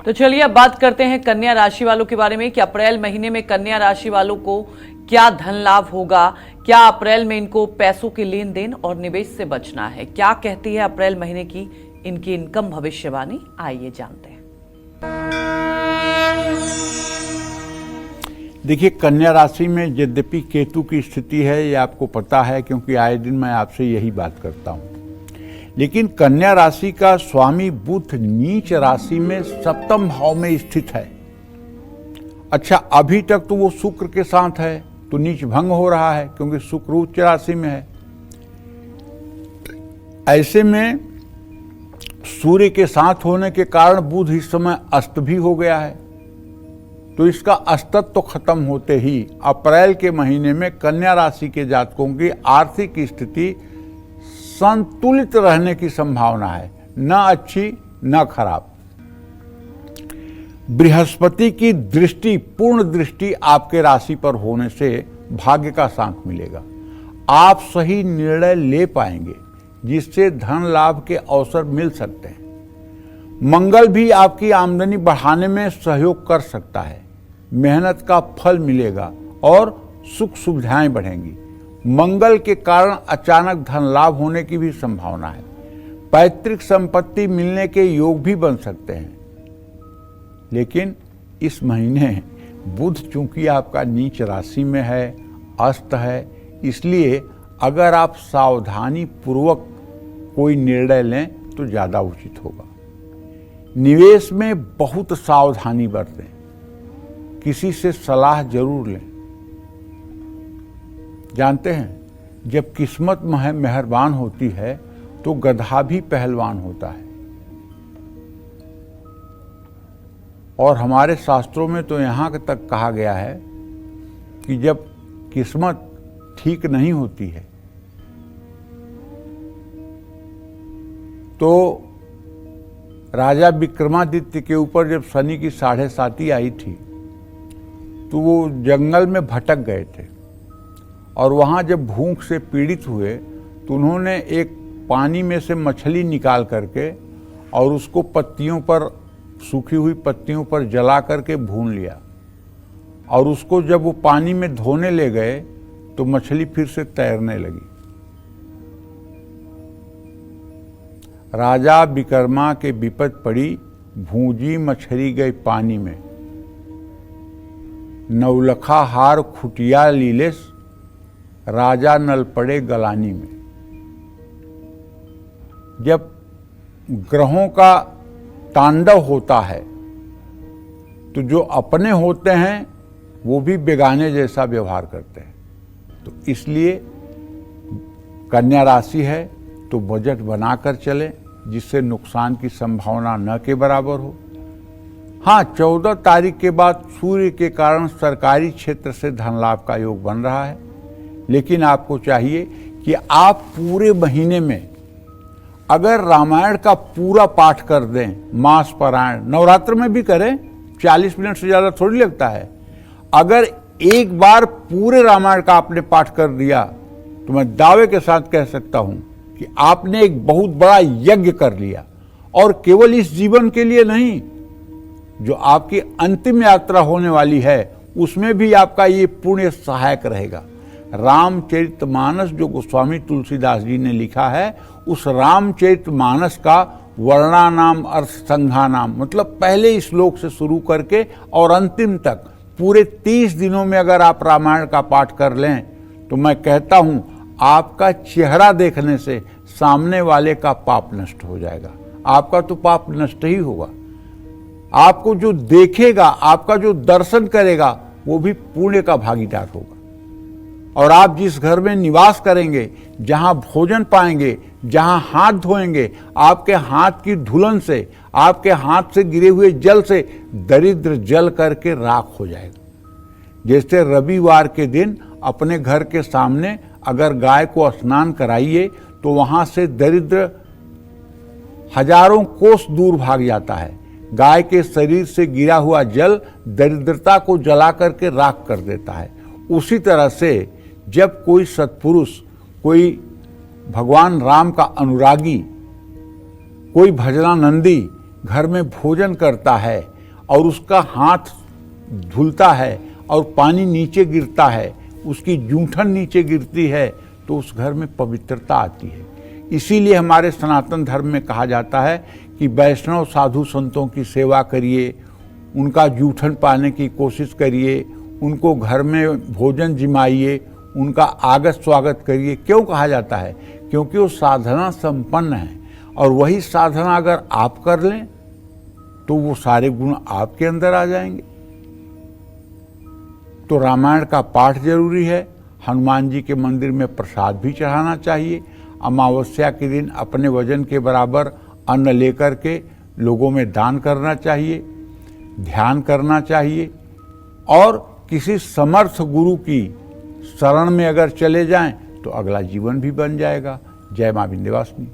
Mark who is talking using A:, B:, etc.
A: तो चलिए अब बात करते हैं कन्या राशि वालों के बारे में कि अप्रैल महीने में कन्या राशि वालों को क्या धन लाभ होगा, क्या अप्रैल में इनको पैसों के लेन देन और निवेश से बचना है, क्या कहती है अप्रैल महीने की इनकी इनकम भविष्यवाणी, आइए जानते हैं।
B: देखिए, कन्या राशि में यद्यपि केतु की स्थिति है, ये आपको पता है क्योंकि आए दिन मैं आपसे यही बात करता हूं, लेकिन कन्या राशि का स्वामी बुध नीच राशि में सप्तम भाव में स्थित है। अच्छा, अभी तक तो वो शुक्र के साथ है, तो नीच भंग हो रहा है क्योंकि शुक्र उच्च राशि में है। ऐसे में सूर्य के साथ होने के कारण बुध इस समय अस्त भी हो गया है, तो इसका अस्तत्व तो खत्म होते ही अप्रैल के महीने में कन्या राशि के जातकों की आर्थिक स्थिति संतुलित रहने की संभावना है, न अच्छी न खराब। बृहस्पति की दृष्टि, पूर्ण दृष्टि आपके राशि पर होने से भाग्य का साथ मिलेगा। आप सही निर्णय ले पाएंगे जिससे धन लाभ के अवसर मिल सकते हैं। मंगल भी आपकी आमदनी बढ़ाने में सहयोग कर सकता है। मेहनत का फल मिलेगा और सुख सुविधाएं बढ़ेंगी। मंगल के कारण अचानक धन लाभ होने की भी संभावना है। पैतृक संपत्ति मिलने के योग भी बन सकते हैं। लेकिन इस महीने बुध चूंकि आपका नीच राशि में है, अस्त है, इसलिए अगर आप सावधानी पूर्वक कोई निर्णय लें तो ज्यादा उचित होगा। निवेश में बहुत सावधानी बरतें, किसी से सलाह जरूर लें। जानते हैं, जब किस्मत मेहरबान होती है तो गधा भी पहलवान होता है। और हमारे शास्त्रों में तो यहाँ तक कहा गया है कि जब किस्मत ठीक नहीं होती है तो राजा विक्रमादित्य के ऊपर जब शनि की 7.5 आई थी तो वो जंगल में भटक गए थे, और वहाँ जब भूख से पीड़ित हुए तो उन्होंने एक पानी में से मछली निकाल करके और उसको पत्तियों पर, सूखी हुई पत्तियों पर जला करके भून लिया, और उसको जब वो पानी में धोने ले गए तो मछली फिर से तैरने लगी। राजा विक्रमा के विपद पड़ी, भूंजी मछली गई पानी में। नवलखा हार खुटिया लीलेस, राजा नल पड़े गलानी में। जब ग्रहों का तांडव होता है तो जो अपने होते हैं वो भी बेगाने जैसा व्यवहार करते हैं। तो इसलिए कन्या राशि है तो बजट बनाकर चलें जिससे नुकसान की संभावना न के बराबर हो। हाँ, 14 तारीख के बाद सूर्य के कारण सरकारी क्षेत्र से धन लाभ का योग बन रहा है, लेकिन आपको चाहिए कि आप पूरे महीने में अगर रामायण का पूरा पाठ कर दें, मास पारायण नवरात्र में भी करें, 40 मिनट से ज़्यादा थोड़ी लगता है। अगर एक बार पूरे रामायण का आपने पाठ कर दिया तो मैं दावे के साथ कह सकता हूं कि आपने एक बहुत बड़ा यज्ञ कर लिया, और केवल इस जीवन के लिए नहीं, जो आपकी अंतिम यात्रा होने वाली है उसमें भी आपका ये पुण्य सहायक रहेगा। रामचरितमानस जो गोस्वामी तुलसीदास जी ने लिखा है, उस रामचरितमानस का वर्णानाम अर्थ संघानाम, मतलब पहले श्लोक से शुरू करके और अंतिम तक पूरे 30 दिनों में अगर आप रामायण का पाठ कर लें तो मैं कहता हूं आपका चेहरा देखने से सामने वाले का पाप नष्ट हो जाएगा। आपका तो पाप नष्ट ही होगा। आपको जो देखेगा, आपका जो दर्शन करेगा, वो भी पुण्य का भागीदार होगा। और आप जिस घर में निवास करेंगे, जहां भोजन पाएंगे, जहां हाथ धोएंगे, आपके हाथ की धुलन से, आपके हाथ से गिरे हुए जल से दरिद्र जल करके राख हो जाएगा। जैसे रविवार के दिन अपने घर के सामने अगर गाय को स्नान कराइए तो वहां से दरिद्र हजारों कोस दूर भाग जाता है। गाय के शरीर से गिरा हुआ जल दरिद्रता को जला करके राख कर देता है। उसी तरह से जब कोई सत्पुरुष, कोई भगवान राम का अनुरागी, कोई भजनानंदी घर में भोजन करता है और उसका हाथ धुलता है और पानी नीचे गिरता है, उसकी जूठन नीचे गिरती है, तो उस घर में पवित्रता आती है। इसीलिए हमारे सनातन धर्म में कहा जाता है कि वैष्णव साधु संतों की सेवा करिए, उनका जूठन पाने की कोशिश करिए, उनको घर में भोजन जिमाइए, उनका आगत स्वागत करिए। क्यों कहा जाता है? क्योंकि वो साधना संपन्न है, और वही साधना अगर आप कर लें तो वो सारे गुण आपके अंदर आ जाएंगे। तो रामायण का पाठ जरूरी है। हनुमान जी के मंदिर में प्रसाद भी चढ़ाना चाहिए। अमावस्या के दिन अपने वजन के बराबर अन्न लेकर के लोगों में दान करना चाहिए, ध्यान करना चाहिए, और किसी समर्थ गुरु की शरण में अगर चले जाएं तो अगला जीवन भी बन जाएगा। जय मां विंध्यवासिनी।